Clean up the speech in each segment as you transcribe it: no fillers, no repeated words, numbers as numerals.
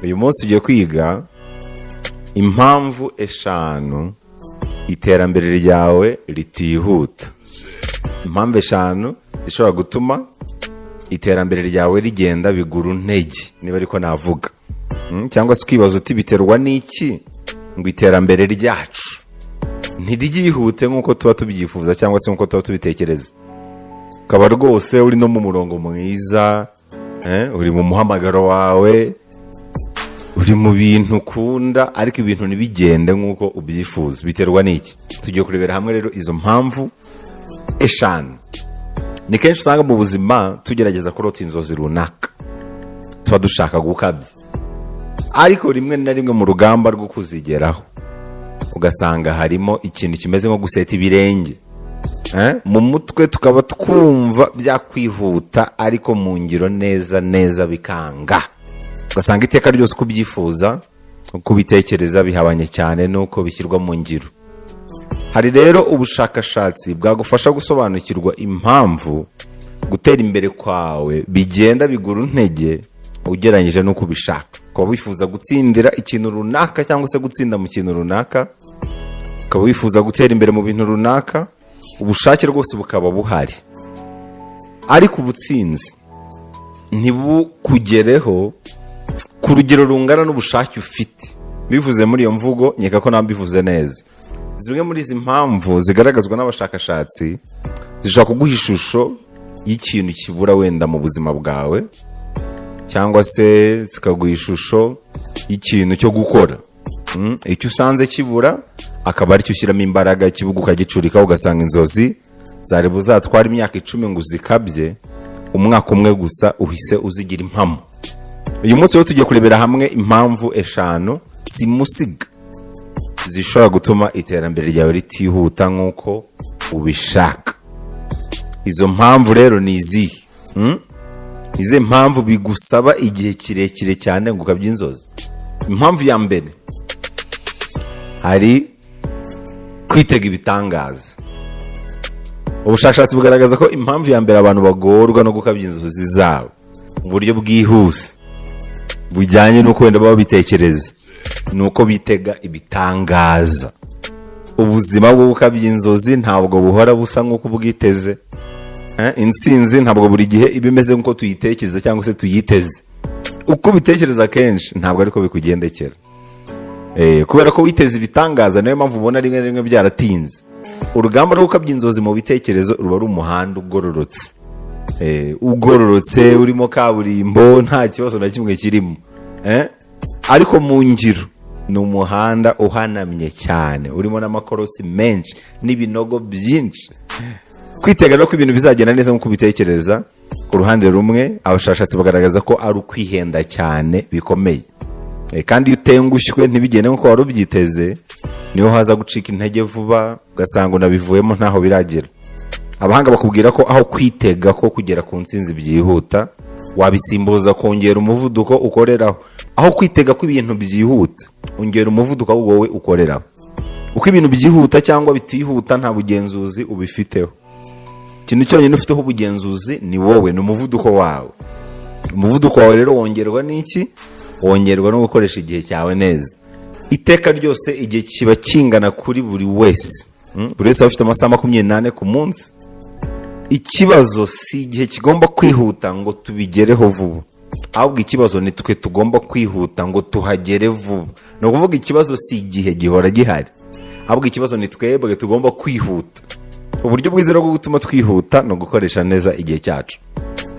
uyu munsi ugiye kwiga impamvu 5 iterambere ryawe ritihuta. Impamvu 5 zishobora gutuma iterambere ryawe rigenda bigura intege, niba ariko navuga. Cyangwa se ukibaza uti biterwa n'iki ngo iterambere ryacu ntiryihute nk'uko tuba tubyifuza cyangwa se nk'uko tuba tubitekereza. Ukaba rwose uri no mu murongo mwiza, uri mu muhamagaro wawe, uri mu bintu ukunda, ariko ibintu ntibigende nk'uko ubyifuza. Biterwa n'iki? Tugiye kurebera hamwe rero izo mpamvu 5. Ni kenshi usanga mu buzima tugerageza kurota inzozi runaka, tuba dushaka gukabya, ariko rimwe na rimwe mu rugamba rwo kuzigeraho ugasanga harimo ikintu kimeze nko guseta ibirenge. Mu mutwe tukaba twumva byakwihuta, ariko mu ngiro neza bikanga. Ugasanga iteka ryose uko ubyifuza, uko ubitekereza bihabanye cyane nuko bishyirwa mu ngiro. Hari rero ubushakashatsi bwagufasha gusobanukirwa impamvu gutera imbere kwawe bigenda bigura intege ugereranyije n'uko ubishaka. Ukaba wifuza gutsindira ikintu runaka cyangwa se gutsinda mu kintu runaka, ukaba wifuza gutera imbere mu bintu runaka, ubushake rwose bukaba buhari, ariko ubutsinzi ntibukugereho ku rugero rungana n'ubushake ufite. Bivuze muri iyo mvugo, nkeka ko nambivuze neza. Zimwe muri izi mpamvu zigaragazwa n'abashakashatsi zishobora kuguha ishusho y'ikintu kibura wenda mu buzima bwawe, cyangwa se zikaguha ishusho y'ikintu cyo gukora. Icyo usanze kibura akaba ari cyo ushyiramo imbaraga, kibuga ukagicurika, ugasanga inzozi zari buzatwara imyaka 10 ngo uzikabye, umwaka umwe gusa uhise uzigira impamo. Uyu munsi rero tugiye kurebera hamwe impamvu 5 simusiga zishobora gutuma iterambere ryawe ritihuta nk'uko ubishaka. Izo mpamvu rero ni izihe? Izi mpamvu bigusaba igihe kirekire cyane ngo ukabye inzozi. Impamvu ya mbere, hari kwitega ibitangaza. Ubushakashatsi bugaragaza ko impamvu ya mbere abantu bagorwa no gukabya inzozi zabo mu buryo bwihuse bujyanye n'uko wenda baba bitekereza, nuko bitega ibitangaza. Ubuzima bwo gukabya inzozi ntabwo buhora busa nk'uko ubwiteze. Intsinzi ntabwo buri gihe ibimeze nk'uko tuyitekereza cyangwa se tuyiteze. Uko ubitekereza kenshi ntabwo ariko bikugendekera. Kubera ko witeze ibitangaza, niyo mpamvu ubona rimwe na rimwe byaratinze. Urugamba rwo gukabya inzozi mu bitekerezo ruba ari umuhanda ugororotse. Ugororotse, urimo kaburimbo, nta kibazo na kimwe kirimo. Ariko mu ngiro ni umuhanda uhanamye cyane, urimo n'amakorosi menshi n'ibinogo byinshi. Kwitega no ko ibintu bizagenda neza nk'uko ubitekereza, ku ruhande rumwe abashakashatsi bagaragaza ko ari ukwihenda cyane bikomeye. Kandi iyo utengushywe ntibigende nk'uko wari ubyiteze, niho haza gucika intege vuba, ugasanga unabivuyemo ntaho biragera. Abahanga bakubwira ko aho kwitega ko kugera ku ntsinzi byihuta, wabisimbuza kongera umuvuduko ukoreraho. Aho kwitega ko ibintu byihuta, ongera umuvuduko wowe ukoreraho. Uko ibintu byihuta cyangwa bitihuta nta bugenzuzi ubifiteho. Ikintu cyonyine ufiteho ubugenzuzi ni wowe, ni umuvuduko wawe. Umuvuduko wawe rero wongerwa n'iki? Wongerwa no gukoresha igihe cyawe neza. Iteka ryose igihe kiba kingana kuri buri wese. Buri wese afite amasaha 28 ku munsi. Ikibazo si igihe kigomba kwihuta ngo tubigereho vuba, ahubwo ikibazo ni twe tugomba kwihuta ngo tuhagere vuba. No kuvuga ikibazo si igihe gihora gihari, ahubwo ikibazo ni twebwe tugomba kwihuta. Uburyo bwiza bwo gutuma twihuta no gukoresha neza igihe cyacu.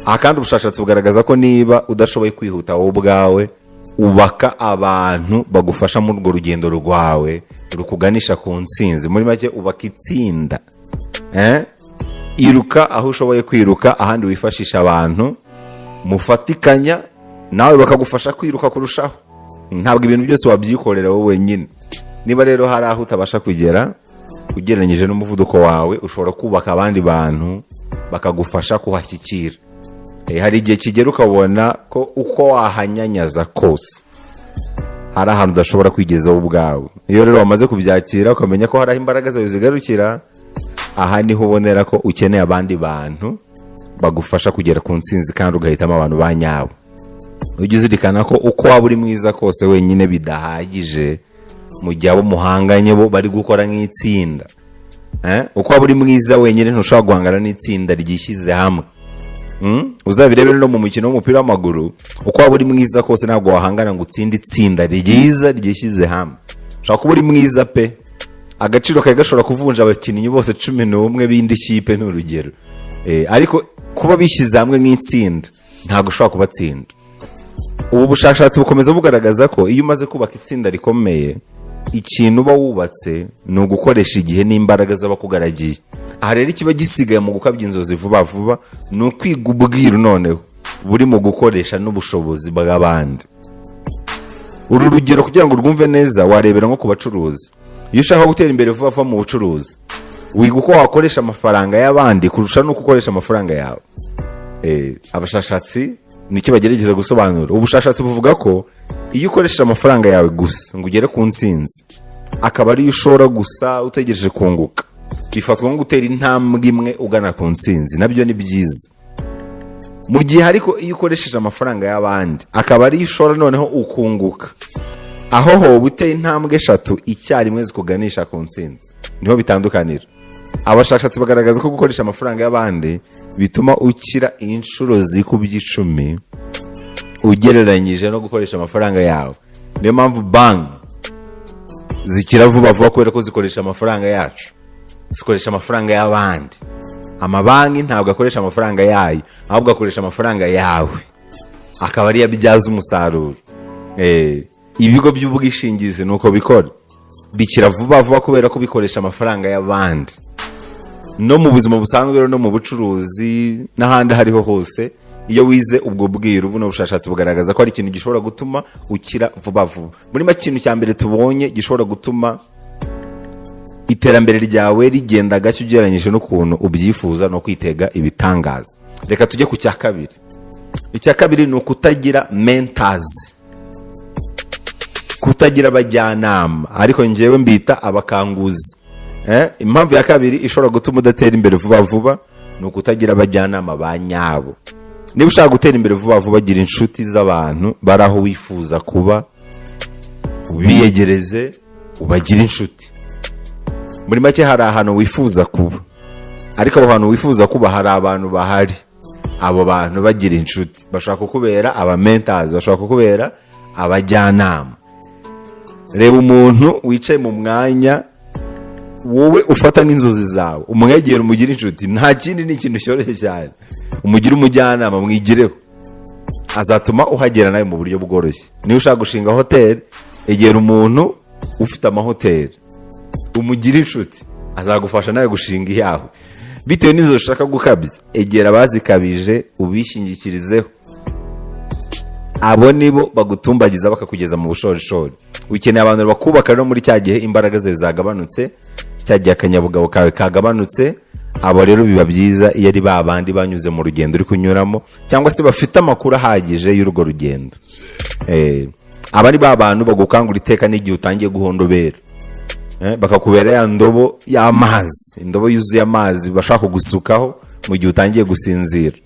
Aha kandi ubushakashatsi bugaragaza ko niba udashoboye kwihuta wowe ubwawe, ubaka abantu bagufasha muri urwo rugendo rwawe rukuganisha ku ntsinzi. Muri make ubaka itsinda. Iruka aho ushoboye kwiruka, ahandi wifashisha abantu mufatikanya, nawe bakagufasha kwiruka kurushaho. Ntabwo ibintu byose wabyikorera wowe wenyine. Niba rero hari aho utabasha kugera ugereranyije n'umuvuduko wawe, ushobora kubaka abandi bantu bakagufasha kuhashyikira. Hari igihe kigera ukabona ko uko wahanyanyaza kose hari ahantu udashobora kwigezaho ubwawe. Iyo rero wamaze kubyakira ukamenya ko hari imbaraga zawe zigarukira, aha niho ubonera ko ukeneye abandi bantu bagufasha kugera ku ntsinzi, kandi ugahitamo abantu banyabo. ujye uzirikana ko uko waba uri mwiza kose wenyine bidahagije mu gihe abo muhanganye bo bari gukora nk'itsinda. Uko waba uri mwiza wenyine ntushobora guhangana n'itsinda ryishyize hamwe. Uzabirebere no mu mukino w'umupira w'amaguru, uko waba uri mwiza kose ntabwo wahangana ngo utsinde itsinda ryiza ryishyize hamwe. Ushobora kuba uri mwiza pe, agaciro kawe gashobora kuvunja abakinnyi bose 11 b'indi kipe n'urugero, ariko kuba bishyize hamwe nk'itsinda ntabwo ushobora kubatsinda. Ubu bushakashatsi bukomeza bugaragaza ko iyo umaze kubaka itsinda rikomeye, ikintu uba wubatse ni ugukoresha igihe n'imbaraga z'abakugaragiye. Aha rero ikiba gisigaye mu gukabya inzozi vuba vuba ni ukwiga ubwiru noneho buri mu gukoresha n'ubushobozi bw'abandi. Uru rugero kugira ngo urwumve neza warebera nko ku bacuruzi. Iyo ushaka gutera imbere vuba vuba mu bucuruzi, wiga uko wakoresha amafaranga y'abandi kurusha n'uko ukoresha amafaranga yawe. Abashakashatsi nicyo bagerageza gusobanura. Ubushakashatsi buvuga ko iyo ukoresha amafaranga yawe gusa ngo ugere ku ntsinzi, akaba ariyo ushora gusa utegereje kunguka, bifatwa nko gutera intambwe imwe ugana ku ntsinzi. Nabyo ni byiza. Mu gihe ariko iyo ukoresheje amafaranga y'abandi, akaba ariyo ushora noneho ukunguka, aho ho buteye intambwe 3 icyarimwe zikuganisha ku ntsinzi. Niho bitandukanira. Abashakashatsi bagaragaza ko gukoresha amafaranga y'abandi bituma ukira inshuro zikubye 10 ugereranyije no gukoresha amafaranga yawe. Niyo mpamvu banki zikira vuba vuba kubera ko zikoresha amafaranga yacu, zikoresha amafaranga y'abandi. Amabanki ntabwo akoresha amafaranga yayo, ahubwo akoresha amafaranga yawe, akaba ari yabyaza umusaruro. Ibigo by'ubwishingizi nuko bikora, bikira vuba vuba kubera ko bikoresha amafaranga y'abandi. No mu buzima busanzwe rero no mu bucuruzi n'ahandi hariho hose, iyo wize ubwo bwiru, buno bushakashatsi bugaragaza ko ari ikintu gishobora gutuma ukira vuba vuba. Muri make ikintu cya mbere tubonye gishobora gutuma iterambere ryawe rigenda gake ugereranyije n'ukuntu ubyifuza no kwitega ibitangaza. Reka tujye ku cya kabiri. Icya kabiri ni ukutagira mentors, kutagira abajyanama, ariko njyewe mbita abakanguzi. Impamvu ya kabiri ishobora gutuma udatera imbere vuba vuba ni ukutagira abajyanama ba nyabo. Niba ushaka gutera imbere vuba vuba, gira inshuti z'abantu bari aho wifuza kuba, ubiyegereze, ubagire inshuti. Muri make hari ahantu wifuza kuba, ariko aho hantu wifuza kuba hari abantu bahari. Abo bantu bagira inshuti, bashaka kukubera aba mentors, bashaka kukubera abajyanama. Reba umuntu wicaye mu mwanya wowe ufata nk'inzozi zawe, umwegera umugira inshuti. Nta kindi, ni ikintu cyoroshye cyane. Umugira umujyanama, mwigireho, azatuma uhagera nawe mu buryo bworoshye. Niba ushaka gushinga hoteli, egera umuntu ufite amahoteli, umugira inshuti, azagufasha nawe gushinga iyawe. Bitewe n'izo ushaka gukabya, egera abazikabije ubishingikirizeho. Abo nibo bagutumbagiza bakakugeza mu bushorishori. Ukeneye abantu bakubaka rero muri cya gihe imbaraga zawe zagabanutse, cya gihe akanyabugabo kawe kagabanutse. Abo rero biba byiza iyo ari babandi banyuze mu rugendo uri kunyuramo, cyangwa se bafite amakuru ahagije y'urwo rugendo. Aba ari babantu bagukangura iteka n'igihe utangiye guhondobera, bakakubera ya ndobo y'amazi, indobo yuzuye amazi bashaka kugusukaho mu gihe utangiye gusinzira.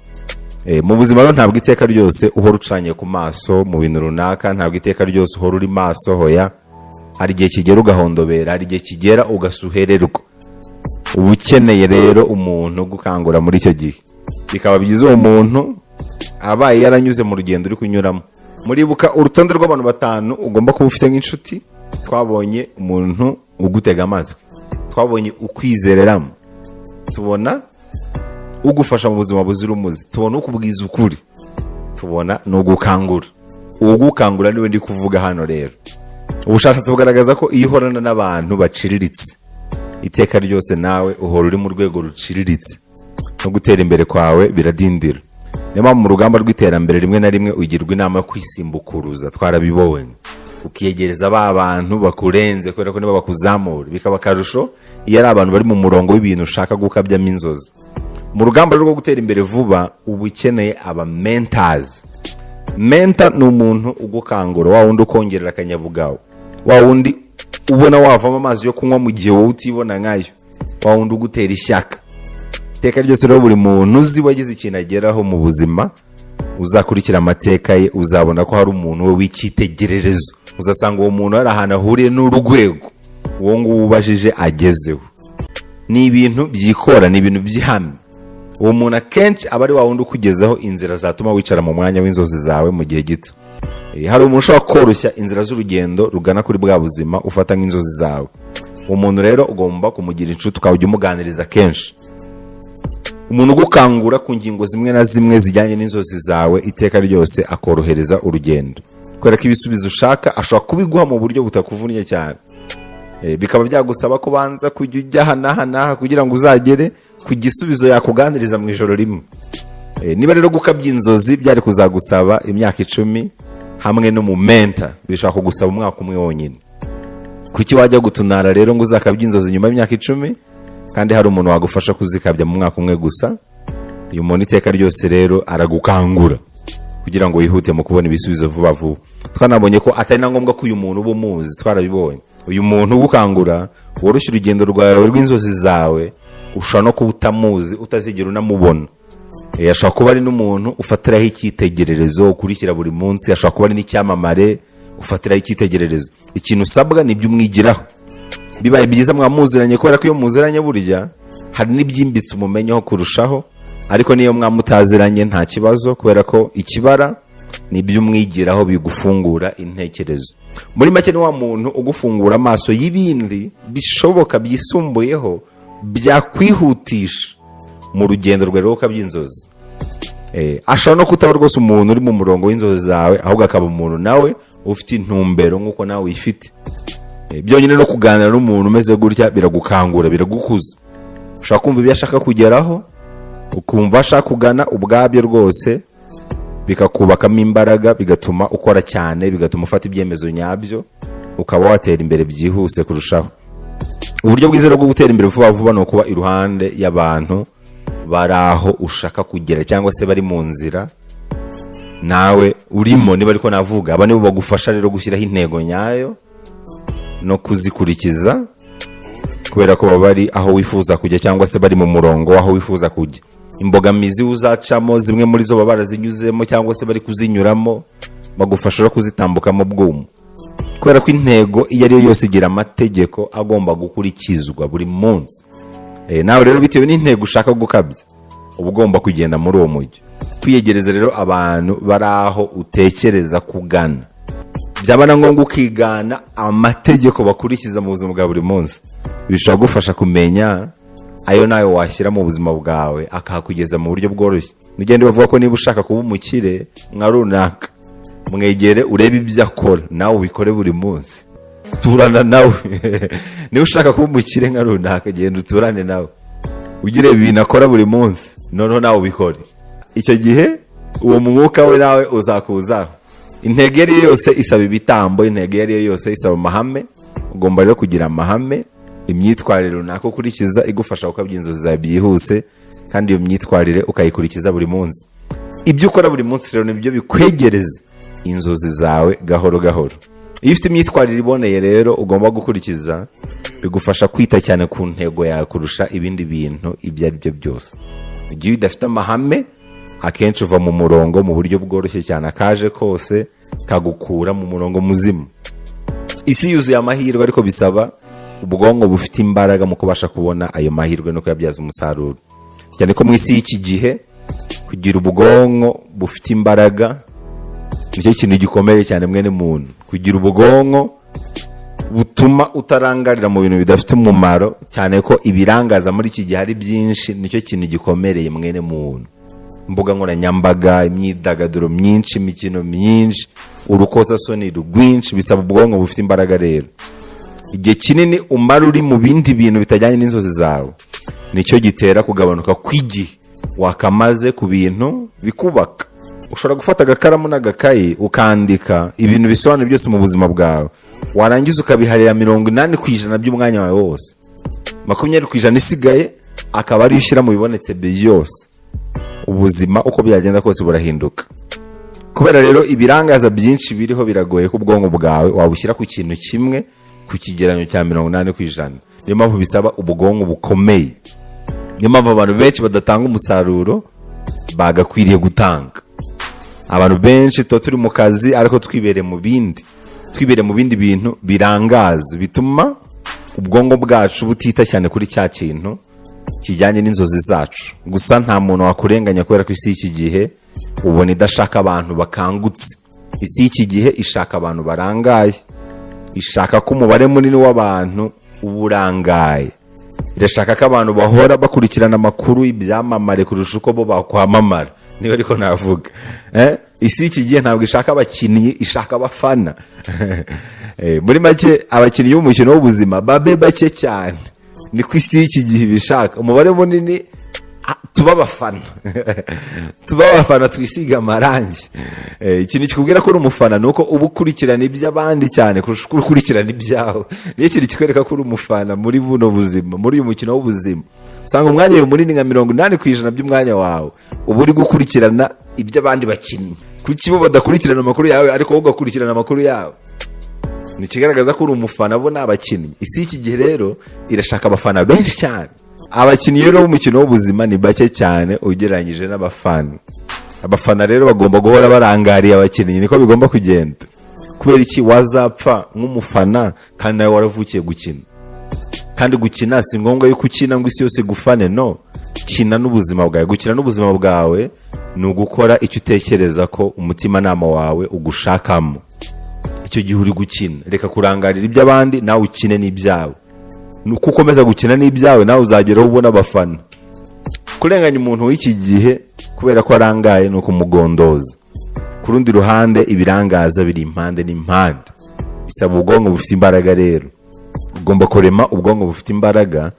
Mu buzima rero ntabwo iteka ryose uhora ucanye ku maso mu bintu runaka, ntabwo iteka ryose uhora uri maso. Hoya, hari igihe kigera ugahondobera, hari igihe kigera ugasuhererwa. Uba ukeneye rero umuntu gukangura muri icyo gihe. Bikaba byiza uwo muntu abaye yaranyuze mu rugendo uri kunyuramo. Muribuka urutonde rw'abantu 5 ugomba kuba ufite nk'inshuti. Twabonye umuntu ugutega amatwi, twabonye ukwizereramo, tubona ugufasha mu buzima buzira umuze, tubona ukubwiza ukuri, tubona n'ugukangura. Ugukangura niwe ndi kuvuga hano rero. Ubushakashatsi bugaragaza ko iyo uhorana n'abantu baciriritse, iteka ryose nawe uhora uri mu rwego ruciriritse, no gutera imbere kwawe biradindira. Niyo mpamvu mu rugamba rw'iterambere rimwe na rimwe ugirwa inama yo kwisimbukuruza. Twarabibonye, ukiyegereza ba bantu bakurenze kubera ko nibo bakuzamura. Bikaba akarusho iyo ari abantu bari mu murongo w'ibintu ushaka gukabyamo inzozi. Mu rugamba rwo gutera imbere vuba, uba ukeneye aba mentors. Mentor ni umuntu ugukangura, wa wundi ukongerera akanyabugabo, wa wundi ubona wavamo amazi yo kunywa mu gihe wowe utibona nkayo, wa wundi ugutera ishyaka. Iteka ryose rero buri muntu uzi wagize ikintu ageraho mu buzima, uzakurikira amateka ye uzabona ko hari umuntu we w'icyitegererezo. Uzasanga uwo muntu hari ahantu ahuriye n'urwego uwo nguwo ubajije agezeho. Ni ibintu byikora, ni ibintu by'ihame. Uwo muntu akenshi aba ari wa wundi ukugezaho inzira zatuma wicara mu mwanya w'inzozi zawe mu gihe gito. Hari umuntu ushobora koroshya inzira z'urugendo rugana kuri bwa buzima ufata nk'inzozi zawe. Uwo muntu rero ugomba kumugira inshuti, ukajya umuganiriza kenshi. Umuntu ugukangura ku ngingo zimwe na zimwe zijyanye n'inzozi zawe iteka ryose akorohereza urugendo, kubera ko ibisubizo ushaka ashobora kubiguha mu buryo butakuvunnye cyane. Bikaba byagusaba ko banza kujya ujya hanaha kugira ngo uzagere ku gisubizo yakuganiriza mu ijoro rimwe. Niba rero gukabya inzozi byari kuzagusaba imyaka 10 hamwe n'umumenta, bishobora kugusaba umwaka umwe wonyine. Kuki wajya gutunara rero ngo uzakabya inzozi nyuma y'imyaka 10 kandi hari umuntu wagufasha kuzikabya mu mwaka umwe gusa? Uyu muntu iteka ryose rero aragukangura kugira ngo wihute mu kubona ibisubizo vuba vuba. Twanabonye ko atari na ngombwa ko uyu muntu uba umuzi, twarabibonye. Uyu muntu ugukangura woroshya urugendo rwawe rw'inzozi zawe, ushobora no kuba utamuzi, utazigera unamubona. Ashobora kuba ari n'umuntu ufatiraho icyitegererezo ukurikira buri munsi, ashobora kuba ari n'icyamamare ufatiraho icyitegererezo. Ikintu usabwa ni ibyo umwigiraho. Bibaye byiza mwamuziranye, kubera ko iyo muziranye burya hari n'ibyimbitse umumenyeho kurushaho, ariko niyo mwamutaziranye nta kibazo, kubera ko ikibara ni ibyo umwigiraho bigufungura intekerezo. Muri make ni wa muntu ugufungura amaso y'ibindi bishoboka byisumbuyeho byakwihutisha mu rugendo rwawe rwo kabyinzozi. Ashobora no kutaba rwose umuntu uri mu murongo w'inzozi zawe, ahubwo akaba umuntu nawe ufite intumbero nk'uko nawe uyifite. Byonyine no kuganira n'umuntu umeze gutya biragukangura, biragukuza. Ushobora kumva ibyo ashaka kugeraho, ukumva ashaka kugana ubwabyo rwose, bikakubakamo imbaraga, bigatuma ukora cyane, bigatuma ufata ibyemezo nyabyo, ukaba watera imbere byihuse kurushaho. Uburyo bwiza bwo gutera imbere vuba vuba ni ukuba iruhande y'abantu bari aho ushaka kugera, cyangwa se bari mu nzira nawe urimo. Niba ariko navuga, aba nibo bagufasha rero gushyiraho intego nyayo no kuzikurikiza, kubera ko baba bari aho wifuza kujya, cyangwa se bari mu murongo aho wifuza kujya. Imbogamizi uzacamo zimwe muri zo baba barazinyuzemo, cyangwa se bari kuzinyuramo, bagufasha kuzitambukamo bwumu. Kubera ko intego iyo ari yo yose igira amategeko agomba gukurikizwa buri munsi. Nawe rero bitewe n'intego ushaka gukabya, uba ugomba kugenda muri uwo mujyi. Kwiyegereza rero abantu bari aho utekereza kugana, byaba na ngombwa ukigana amategeko bakurikiza mu buzima bwa buri munsi. Bishobora gufasha kumenya ayo nawe washyira mu buzima bwawe akahakugeza mu buryo bworoshye. Nigende bavuga ko niba ushaka kuba umukire nka runaka, mwegere urebe ibyo akora, nawe ubikore buri munsi. Turana nawe. Niba ushaka kuba umukire nka runaka, genda uturane nawe, ugire ibintu akora buri munsi, noneho nawe ubikore. Icyo gihe uwo mwuka we nawe uzakuzaho. Intego ari yose isaba ibitambo, intego ari yose isaba amahame. Ugomba rero kugira amahame, imyitwarire runaka ukurikiza igufasha gukabya inzozi zawe byihuse, kandi iyo myitwarire ukayikurikiza buri munsi. Ibyo ukora buri munsi rero nibyo bikwegereza inzozi zawe gahoro gahoro. Iyo ufite imyitwarire iboneye rero ugomba gukurikiza, bigufasha kwita cyane ku ntego yawe kurusha ibindi bintu ibyo ari byo byose. Igihe udafite amahame, akenshi uva mu murongo mu buryo bworoshye cyane, akaje kose kagukura mu murongo muzima. Isi yuzuye amahirwe, ariko bisaba ubwonko bufite imbaraga mu kubasha kubona ayo mahirwe no kuyabyaza umusaruro. Cyane ko mu isi y'iki gihe kugira ubwonko bufite imbaraga nicyo kintu gikomeye cyane mwene muntu. Kugira ubwonko butuma utarangarira mu bintu bidafite umumaro, cyane ko ibirangaza muri iki gihe ari byinshi, nicyo kintu gikomereye mwene muntu. Imbuga nkoranyambaga, imyidagaduro myinshi, imikino myinshi, urukozasoni rwinshi, bisaba ubwonko bufite imbaraga rero. Igihe kinini umara uri mu bindi bintu bitajyanye n'inzozi zawe, nicyo gitera kugabanuka kw'igihe wakamaze ku bintu bikubaka. Ushobora gufata agakaramu n'agakayi ukandika ibintu bisobanura byose mu buzima bwawe, warangiza ukabiharira 80% by'umwanya wawe wose. 20% isigaye akaba ari ushyira mu bibonetse byose. Ubuzima uko byagenda kose burahinduka. Kubera rero ibirangaza byinshi biriho, biragoye ko ubwonko bwawe wabushyira ku kintu kimwe ku kigeranyo cya 80%. Niyo mpamvu bisaba ubwonko bukomeye. Niyo mpamvu abantu benshi badatanga umusaruro bagakwiriye gutanga. abantu benshi tuba turi mu kazi ariko twibereye mu bindi bintu birangaza, bituma ubwonko bwacu butita cyane kuri cya kintu kijyanye n'inzozi zacu. Gusa nta muntu wakurenganya kubera ko isi y'iki gihe ubona idashaka abantu bakangutse. Isi y'iki gihe ishaka abantu barangaye, ishaka ko umubare munini w'abantu uburangaye, irashaka ko abantu bahora bakurikirana amakuru ibyamamare kurusha uko bo bakwamamara, niba ariko navuga. Isi y'iki gihe ntabwo ishaka abakinnyi, ishaka abafana. Muri make abakinnyi b'umukino w'ubuzima babe bake cyane, niko isi y'iki gihe bishaka. Umubare munini tuba abafana tuba abafana, twisiga amarangi. Ikintu kikubwira ko uri umufana ni uko uba ukurikirana iby'abandi cyane kurusha uko ukurikirana ibyawe. Niyo kintu kikwereka ko uri umufana muri buno buzima, muri uyu mukino w'ubuzima. Usanga umwanya wawe munini nka 80% by'umwanya wawe uba uri gukurikirana iby'abandi bakinnyi. Kuki bo badakurikirana amakuru yawe ariko wowe ugakurikirana amakuru yawe? Ni kigaragaza ko uri umufana, bo ni abakinnyi. Isi y'iki gihe rero irashaka abafana benshi cyane. Abakinnyi rero b'umukino w'ubuzima ni bake cyane ugereranyije n'abafana. Abafana rero bagomba guhora barangariye abakinnyi, niko bigomba kugenda. Kubera iki wazapfa nk'umufana kandi nawe waravukiye gukina? Kandi gukina si ngombwa yuko ukina ngo isi yose gufane, no. Kina n'ubuzima bwawe. Gukina n'ubuzima bwawe ni ugukora icyo utekereza ko umutimanama wawe ugushakamo. Icyo gihe uri gukina, reka kurangarira iby'abandi, nawe ukine n'ibyawe. Nuko ukomeza gukina n'ibyawe, nawe uzageraho ubona abafana. Kurenganya umuntu w'iki gihe kubera ko arangaye ni ukumugondoza. Ku rundi ruhande ibirangaza biri impande n'impande, bisaba ubwonko bufite imbaraga. Rero ugomba kurema ubwonko bufite imbaraga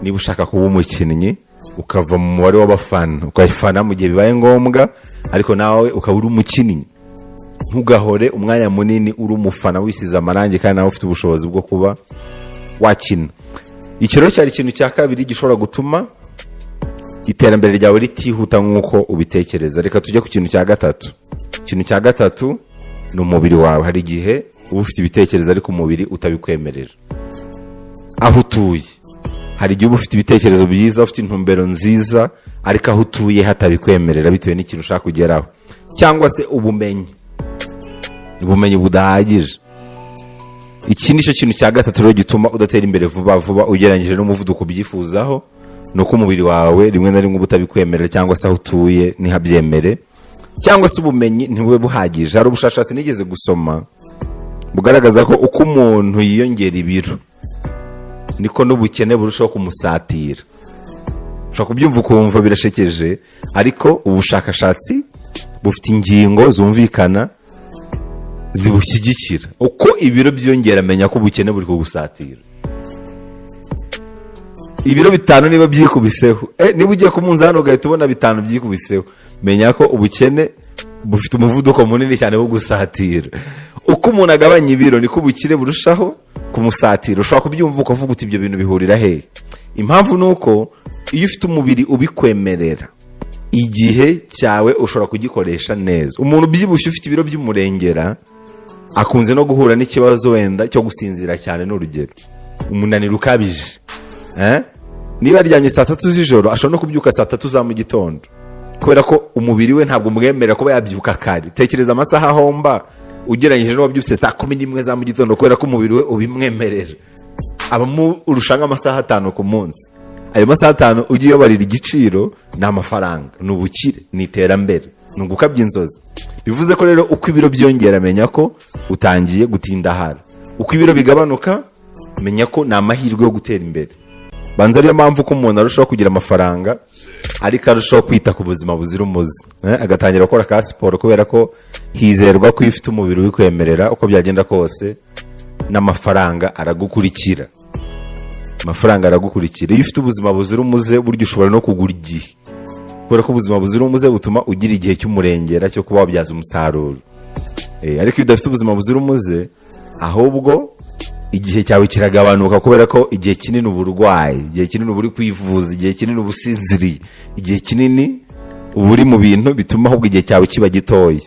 niba ushaka kuba umukinnyi, ukava mu mubare w'abafana, ukayifana mu gihe bibaye ngombwa, ariko nawe ukaba uri umukinnyi. Ntugahore umwanya munini uri umufana wisize amarangi kandi nawe ufite ubushobozi bwo kuba wakina. Icyo rero cyari ikintu cya kabiri gishobora gutuma iterambere ryawe ritihuta nk'uko ubitekereza. Reka tujye ku kintu cya gatatu. Ikintu cya gatatu ni umubiri wawe. Hari igihe uba ufite ibitekerezo ariko umubiri utabikwemerera. Aho utuye, hari igihe uba ufite ibitekerezo byiza, ufite intumbero nziza, ariko aho utuye hatabikwemerera bitewe n'ikintu ushaka kugeraho, cyangwa se ubumenyi budahagije. Iki ni cyo kintu cya gatatu rero gituma udatera imbere vuba vuba ugereranyije n'umuvuduko ubyifuzaho, nuko umubiri wawe rimwe na rimwe uba utabikwemerera, cyangwa se aho utuye ntihabyemere, cyangwa se ubumenyi ntibube buhagije. Hari ubushakashatsi nigeze gusoma bugaragaza ko uko umuntu yiyongera ibiro niko n'ubukene burushaho kumusatira. Ushobora kubyumva ukumva birashekeje, ariko ubushakashatsi bufite ingingo zumvikana zibushyigikira. Uko ibiro byongera, menya ko ubukene buri kugusatira. Ibiro 5 niba byikubiseho, niba ugiye ku munzani ugahita ubona 5 byikubiseho, menya ko ubukene bufite umuvuduko munini cyane wo gusatira. Uko umuntu agabanya ibiro niko ubukire burushaho kumusatira. Ushobora kubyumva ukavuga uti ibyo bintu bihurira hehe? Impamvu nuko iyo ufite umubiri ubikwemerera, igihe cyawe ushobora kugikoresha neza. Umuntu ubyibushye ufite ibiro by'umurengera akunze no guhura n'ikibazo wenda cyo gusinzira cyane. N'urugero, umunaniro ukabije, niba aryamye saa 3 z'ijoro ashobora no kubyuka saa 3 za mu gitondo, kubera ko umubiri we ntabwo umwemerera kuba yabyuka kare. Tekereza amasaha ahomba ugereranyije n'uwabyutse saa 11 za mu gitondo, kubera ko umubiri we ubimwemerera. Abamo urushanga amasaha 5 ku munsi. Ayo masaha 5 ugiye uyobarira igiciro ni amafaranga, ni ubukire, ni iterambere, ni ugukabya inzozi. Bivuze ko rero uko ibiro byongera, menya ko utangiye gutinda hara. Uko ibiro bigabanuka, menya ko ni amahirwe yo gutera imbere. Banza ariyo mpamvu ko umuntu arushaho kugira amafaranga ariko arushaho kwita ku buzima buzira umuze, agatangira gukora ka siporo, kubera ko hizerwa ko iyo ufite umubiri ubikwemerera uko byagenda kose n'amafaranga aragukurikira. Amafaranga aragukurikira. Iyo ufite ubuzima buzira umuze, buryo ushobora no kugura igihe, kubera ko ubuzima buzira umuze butuma ugira igihe cy'umurengera cyo kuba wabyaza umusaruro. Ariko iyo udafite ubuzima buzira umuze, ahubwo igihe cyawe kiragabanuka, kubera ko igihe kinini uburwayi, igihe kinini uburi kwivuza, igihe kinini ubusinziriye, igihe kinini uburi mu bintu bituma ahubwo igihe cyawe kiba gitoya.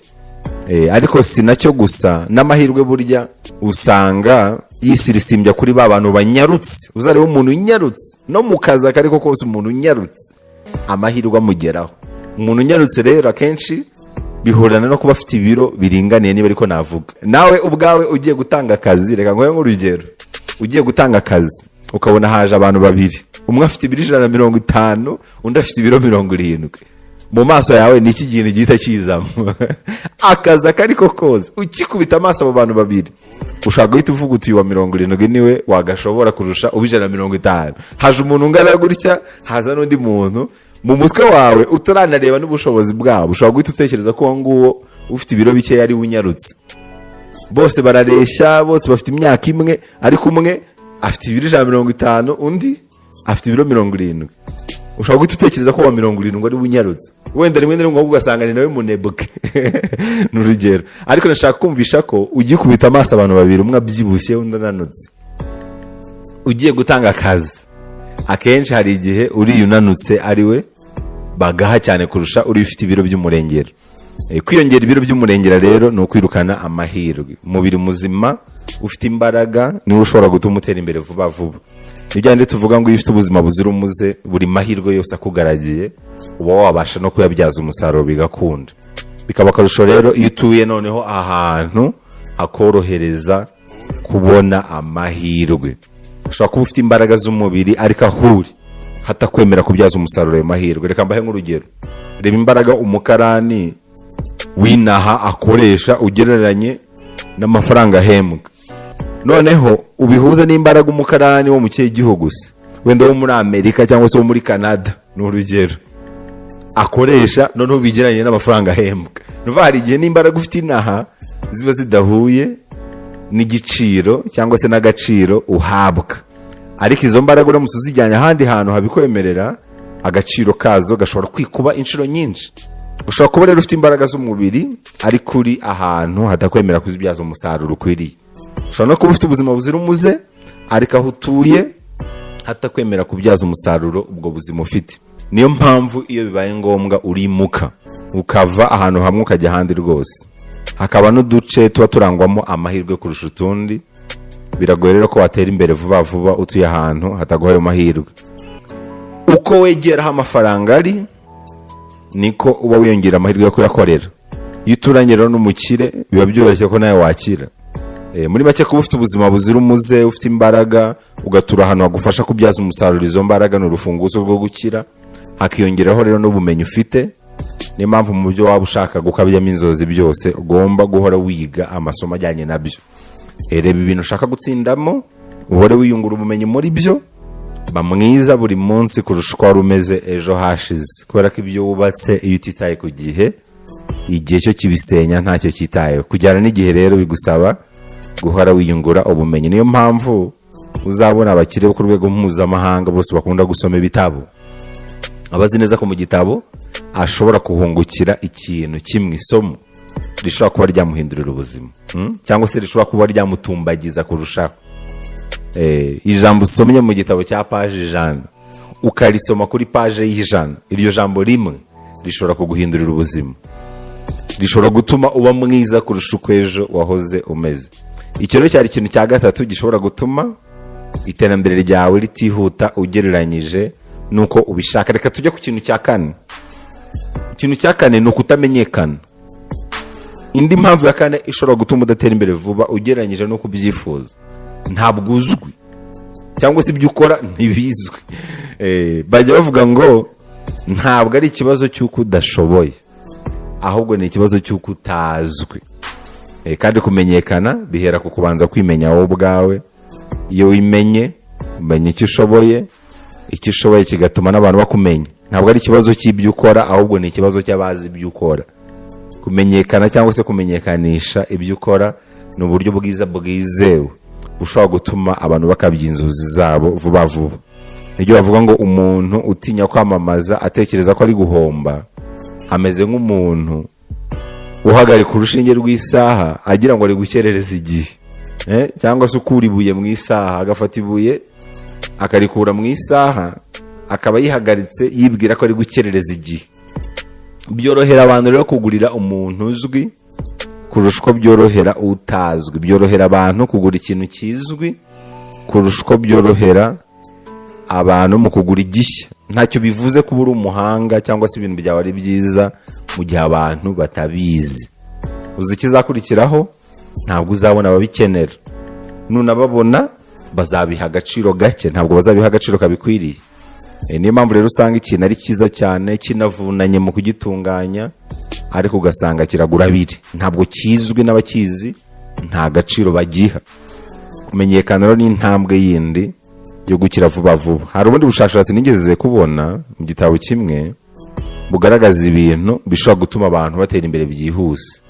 Ariko si nacyo gusa, n'amahirwe burya usanga yisirisimbya kuri ba bantu banyarutse. Uzareba umuntu unyarutse no mu kazi akariko kose, umuntu unyarutse amahirwe amugeraho. Umuntu unyarutse rero akenshi bihurana no kuba afite ibiro biringaniye, niba ariko navuga. Nawe ubwawe ugiye gutanga akazi, reka ngoye nk'urugero, ugiye gutanga akazi ukabona haje abantu babiri, umwe afite ibiro 150, undi afite ibiro 70, mu maso yawe ni iki kintu gihita kizamo? Akazi akariko koze ukikubita amaso abo bantu babiri, ushaka guhita uvuga uti wa 70 niwe wagashobora kurusha ubi 150. Haje umuntu ungana gutya, haza n'undi muntu, mu mutwe wawe utaranareba n'ubushobozi bwabo, ushobora guhita utekereza ko nguwo ufite ibiro bike yari unyarutse. Bose barareshya, bose bafite imyaka imwe, ariko umwe afite ibiro 150, undi afite ibiro 70. Ushobora guhita utekereza ko wa 70 ari unyarutse. Wenda rimwe na rimwe ugasanga ni nawe munebuke. N'urugero. Ariko nashaka kumvisha ko ugiye kubita amaso abantu babiri, umwe abyibushye undi ananutse, ugiye gutanga akazi, akenshi hari igihe uri unanutse ariwe bagaha cyane kurusha uri ufite ibiro by'umurengero. Kwiyongera ibiro by'umurengera rero ni ukwirukana amahirwe. Umubiri muzima ufite imbaraga niwe ushobora gutuma utera imbere vuba vuba. Nibyo ndi tuvuga ngo iyo ufite ubuzima buzira umuze, buri mahirwe yose akugaragiye uba wabasha no kuyabyaza umusaruro bigakunda. Bikaba akarusho rero iyo utuye noneho ahantu akorohereza kubona amahirwe. Ushobora kuba ufite imbaraga z'umubiri ariko ahuri hatakwemera kubyaza umusaruro ayo mahirwe. Reka mbahe nk'urugero, reba imbaraga umukarani w'inaha akoresha ugereranye n'amafaranga ahembwa, noneho ubihuze n'imbaraga umukarani wo mu kihe gihugu se, wenda wo muri Amerika cyangwa se wo muri Canada n'urugero, akoresha, noneho bigeranye n'amafaranga ahembwa. Nuva hari igihe n'imbaraga ufite inaha ziba zidahuye n'igiciro cyangwa se n'agaciro uhabwa, ariko izo mbaraga uramutse uzijyanye ahandi hantu habikwemerera, agaciro kazo gashobora kwikuba inshuro nyinshi. Ushobora kuba rero ufite imbaraga z'umubiri ariko uri ahantu hatakwemera kuzibyaza umusaruro ukwiriye. Ushobora no kuba ufite ubuzima buzira umuze ariko aho utuye hatakwemera kubyaza umusaruro ubwo buzima ufite. Niyo mpamvu iyo bibaye ngombwa urimuka ukava ahantu hamwe ukajya ahandi rwose. Hakaba n'uduce tuba turangwamo amahirwe kurusha utundi, biragoye rero ko watera imbere vuba vuba utuye ahantu hataguhaye amahirwe. Uko wegeraho amafaranga ari niko uba wiyongera amahirwe yo kuyakorera. Iyo uturanye rero n'umukire biba byoroshye ko nawe wakira. Muri make kuba ufite ubuzima buzira umuze, ufite imbaraga, ugatura ahantu hagufasha kubyaza umusaruro izo mbaraga n'urufunguzo rwo gukira, hakiyongeraho rero n'ubumenyi ufite. Niyo mpamvu mu byo waba ushaka gukabyamo inzozi byose ugomba guhora wiga amasomo ajyanye nabyo. Reba ibintu ushaka gutsindamo, uhore wiyungura ubumenyi muri byo, ba mwiza buri munsi kurusha uko wari umeze ejo hashize. Kubera ko ibyo wubatse iyo utitaye ku gihe, igihe cyo kibisenya ntacyo cyitayeho. Kujyana n'igihe rero bigusaba guhora wiyungura ubumenyi. Niyo mpamvu uzabona abakire bo ku rwego mpuzamahanga bose bakunda gusoma ibitabo. Abazi neza ko mu gitabo ashobora kuhungukira ikintu kimwe, isomo rishobora kuba ryamuhindurira ubuzima, cyangwa se rishobora kuba ryamutumbagiza kurushaho. Ijambo usomye mu gitabo cya page 100 ukarisoma kuri page y'100, iryo jambo rimwe rishobora kuguhindurira ubuzima, rishobora gutuma uba mwiza kurusha uko ejo wahoze umeze. Icyo rero cyari ikintu cya gatatu gishobora gutuma iterambere ryawe ritihuta ugereranyije nuko ubishaka. Reka tujye ku kintu cya kane. Ikintu cya kane ni ukutamenyekana. Indi mpamvu ya kane ishobora gutuma udatera imbere vuba ugereranyije no kubyifuza, ntabwo uzwi cyangwa se ibyo ukora ntibizwi. Bajya bavuga ngo ntabwo ari ikibazo cy'uko udashoboye, ahubwo ni ikibazo cy'uko utazwi. Kandi kumenyekana bihera ku kubanza kwimenya wowe ubwawe. Iyo wimenye, umenya icyo ushoboye kigatuma n'abantu bakumenya. Ntabwo ari ikibazo cy'ibyo ukora, ahubwo ni ikibazo cy'abazi ibyo ukora. Kumenyekana cyangwa se kumenyekanisha ibyo ukora ni uburyo bwiza bwizewe bushobora gutuma abantu bakabya inzozi zabo vuba vuba. Nibyo bavuga ngo umuntu utinya kwamamaza atekereza ko ari guhomba ameze nk'umuntu uhagarika urushinge rw'isaha agira ngo ari gukerereza igihe, cyangwa se ukura ibuye mu isaha, agafata ibuye akarikura mu isaha akaba yihagaritse yibwira ko ari gukerereza igihe. Byorohera abantu rero kugurira umuntu uzwi kurusha uko byorohera utazwi. Byorohera abantu kugura ikintu kizwi kurusha uko byorohera abantu mu kugura igishya. ntacyo bivuze kuba uri umuhanga cyangwa se ibintu byawe ari byiza mu gihe abantu batabizi. uzi ikizakurikiraho? Ntabwo uzabona ababikenera. Nunababona bazabiha agaciro gake, ntabwo bazabiha agaciro kabikwiriye. Niyo mpamvu rero usanga ikintu ari cyiza cyane kinavunanye mu kugitunganya, ariko ugasanga kiragura abiri, ntabwo kizwi n'abakizi, nta gaciro bagiha. Kumenyekana rero ni intambwe yindi yo gukira vuba vuba. Hari ubundi bushakashatsi nigeze kubona mu gitabo kimwe bugaragaza ibintu bishobora gutuma abantu batera imbere byihuse.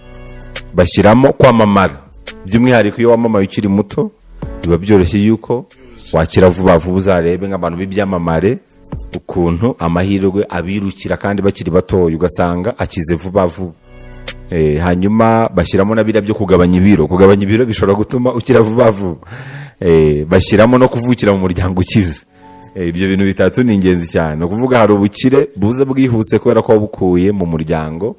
Bashyiramo kwamamara, by'umwihariko iyo wamamaye ukiri muto biba byoroshye yuko wakira vuba vuba. Uzarebe nk'abantu b'ibyamamare ukuntu amahirwe abirukira kandi bakiri batoya, ugasanga akize vuba vuba. Hanyuma bashyiramo na biriya byo kugabanya ibiro. Kugabanya ibiro bishobora gutuma ukira vuba vuba. Bashyiramo no kuvukira mu muryango ukize. Ibyo bintu bitatu ni ingenzi cyane. Ukuvuga hari ubukire buze bwihuse kubera ko wabukuye mu muryango,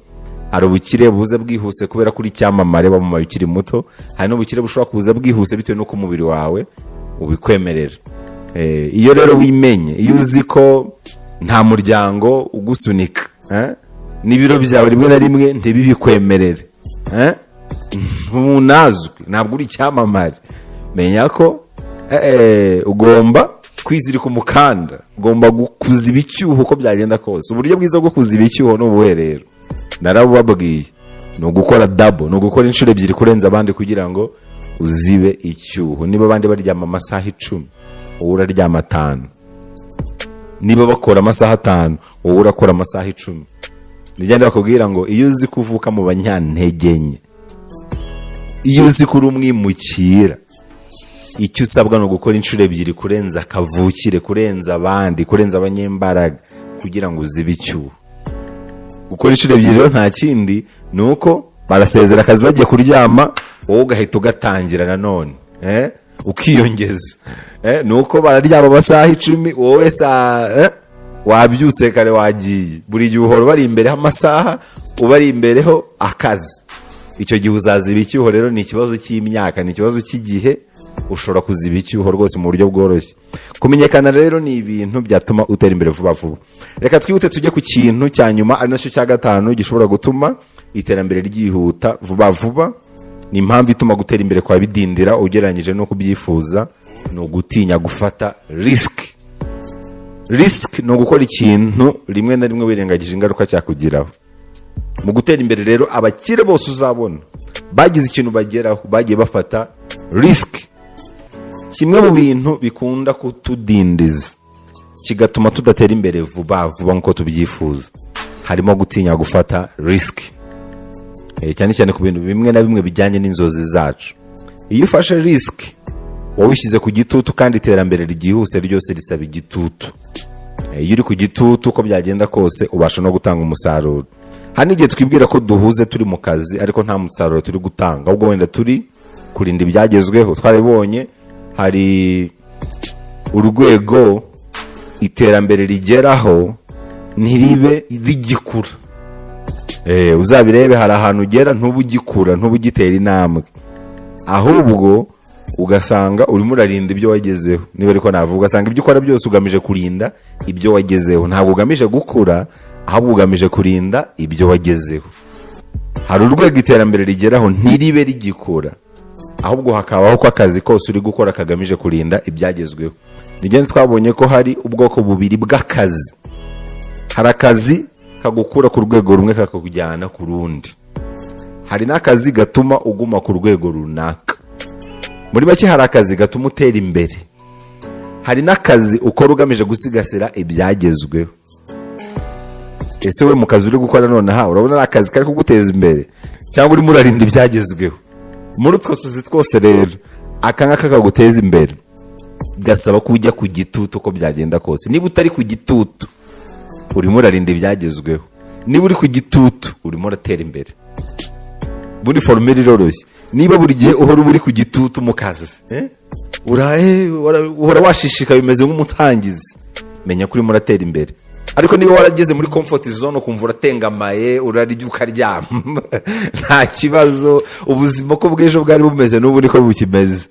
hari ubukire buze bwihuse kubera kuri cyamamare bamamaye ukiri muto, hari n'ubukire bushobora kuza bwihuse bitewe n'uko umubiri wawe ubikwemerera. Iyo rero wimenye, iyo uzi ko nta muryango ugusunika, n'ibiro byawe rimwe na rimwe ntibibikwemerere, ntunazwe, ntabwo uri icyamamare, menya ko ugomba kwizirika umukanda, ugomba kuziba icyuho uko byagenda kose. Uburyo bwiza bwo kuziba icyuho ni ubuhe rero? Narabubabwiye, ni ugukora double, ni ugukora inshuro ebyiri kurenza abandi kugira ngo uzibe icyuho. Niba abandi baryama amasaha 10, wowe uraryama 5. Niba bakora amasaha 5, wowe urakora amasaha 10. Nigenda bakubwira ngo iyo uzi kuvuka mu banyantege nke, iyo uzi kuri umwimukira, icyo usabwa no gukora inshuro ebyiri kurenza kavukire, kurenza abandi, kurenza abanyembaraga kugira ngo uzibe icyuho. Gukora inshuro ebyiri rero nta kindi, ni uko barasezera akazi bagiye kuryama, wowe ugahita ugatangira nanone, ukiyongeza. Ni uko bararyama amasaha 10, wowe wabyutse kare wagiye. Buri gihe uhora bari imbere amasaha, ubari imbereho akazi. Icyo gihe uzaziba icyuho rero. Ni ikibazo cy'imyaka, ni ikibazo cy'igihe, ushobora kuziba icyuho rwose mu buryo bworoshye. Kumenyekana rero ni ibintu byatuma utera imbere vuba vuba. Reka twihute tujye ku kintu cya nyuma, ari nacyo cya gatanu gishobora gutuma iterambere ryihuta vuba vuba. Ni impamvu ituma gutera imbere kwa bidindira ugereranyije no kubyifuza, ni ugutinya gufata risk. Risk ni ugukora ikintu rimwe na rimwe wirengagije ingaruka cyakugiraho. Mu gutera imbere rero, abakire bose uzabona bagize ikintu bageraho, bagiye bafata risk. Kimwe mu bintu bikunda kutudindiza kigatuma tudatera imbere vuba vuba nk'uko tubyifuza, harimo gutinya gufata risk, cyane cyane ku bintu bimwe na bimwe bijyanye n'inzozi zacu. Iyo ufashe risk, wowe ushyize ku gitutu, kandi iterambere ryihuse ryose risaba igitutu. Iyo uri ku gitutu uko byagenda kose ubasha no gutanga umusaruro. Hari n'igihe twibwira ko duhuze turi mu kazi, ariko nta musaruro turi gutanga, ahubwo wenda turi kurinda ibyagezweho. Twarabibonye, hari urwego iterambere rigeraho ntiribe rigikura. Uzabirebe, hari ahantu ugera ntubu ugikura, ntubu ugitera intambwe, ahubwo ugasanga urimo urarinda ibyo wagezeho. Niba ariko navuga, ugasanga ibyo ukora byose ugamije kurinda ibyo wagezeho, ntabwo ugamije gukura, ahubwo ugamije kurinda ibyo wagezeho. Hari urwego iterambere rigeraho ntiribe rigikura, ahubwo hakabaho ko akazi kose uri gukora kagamije kurinda ibyagezweho. Nigende twabonye ko hari ubwoko bubiri bw'akazi. Hari akazi kagukura ku rwego rumwe kakakujyana ku rundi. Hari n'akazi gatuma uguma ku rwego runaka. Muri make, hari akazi gatuma utera imbere, hari n'akazi ukora ugamije gusigasira ibyagezweho. Ese we mu kazi uri gukora nonaha urabona ari akazi kari kuguteza imbere, cyangwa urimo urarinda ibyagezweho? Muri utwo tuzi twose rero, aka ngaka kaguteza imbere gasaba ko ujya ku gitutu uko byagenda kose. Niba utari ku gitutu, urimo urarinda ibyagezweho. Niba uri ku gitutu, urimo uratera imbere. Buri formule iroroshye. Niba buri gihe uhora uri ku gitutu mu kazi, uhora washishika bimeze nk'umutangizi, menya ko urimo uratera imbere. Ariko niba warageze muri comfort zone ukumva uratengamaye, urarya ukaryama, nta kibazo, ubuzima ko bw'ejo bwari bumeze n'ubu niko bukimeze.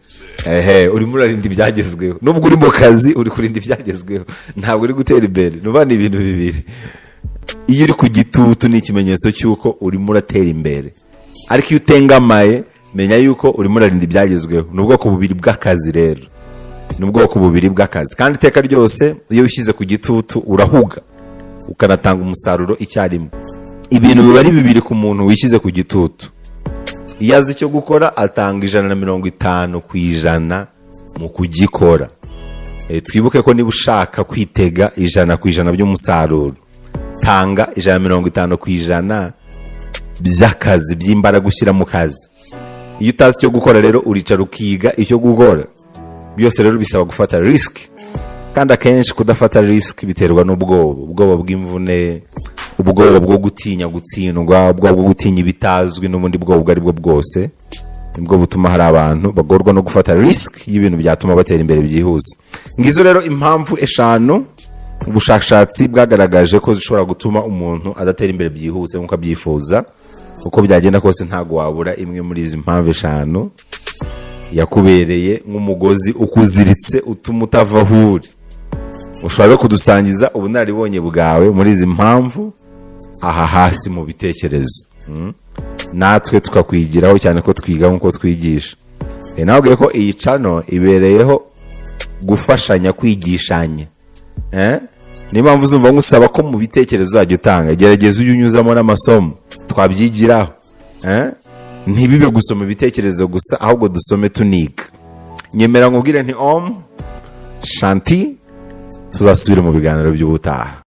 urimo urarinda ibyagezweho. Nubwo uri mu kazi uri kurinda ibyagezweho, ntabwo uri gutera imbere. Nuba ni ibintu bibiri. Iyo uri ku gitutu ni ikimenyetso cy'uko urimo uratera imbere, ariko iyo utengamaye menya yuko urimo urarinda ibyagezweho. Ni ubwoko bubiri bw'akazi rero, ni ubwoko bubiri bw'akazi. Kandi iteka ryose iyo ushyize ku gitutu urahuga ukanatanga umusaruro icyarimwe. Ibintu biba ari bibiri ku muntu wishyize ku gitutu. Iyo azi icyo gukora atanga 150% mu kugikora. Twibuke ko niba ushaka kwitega 100% by'umusaruro, tanga 150% by'akazi, by'imbaraga ushyira mu kazi. Iyo utazi icyo gukora rero uricara ukiga icyo gukora. Byose rero bisaba gufata risk, kandi akenshi kudafata risk biterwa ubwoba bw'imvune, ubwoba bwo gutinya gutsindwa, ubwoba bwo gutinya ibitazwi, n'ubundi bwoba ubwo ari bwo bwose nibwo butuma hari abantu bagorwa no gufata risk y'ibintu byatuma batera imbere byihuse. Ngizo rero impamvu 5 ubushakashatsi bwagaragaje ko zishobora gutuma umuntu adatera imbere byihuse nk'uko abyifuza. Uko byagenda kose ntago wabura imwe muri izi mpamvu 5 yakubereye nk'umugozi ukuziritse utuma utava aho uri. Ushobora kudusangiza ubunararibonye bwawe muri izi mpamvu aha hasi mu bitekerezo, natwe tukakwigiraho, cyane ko twiga nk'uko twigisha. Nabwiye ko iyi channel ibereyeho gufashanya, kwigishanya. Niyo mpamvu uzumva ngusaba ko mu bitekerezo uzajya utanga, gerageza ujye unyuzamo n'amasomo twabyigiraho. Ntibibe gusoma ibitekerezo gusa, ahubwo dusome tuniga. Nyemera nkubwire nti Shanti, tuzasubire mu biganiro by'ubutaha.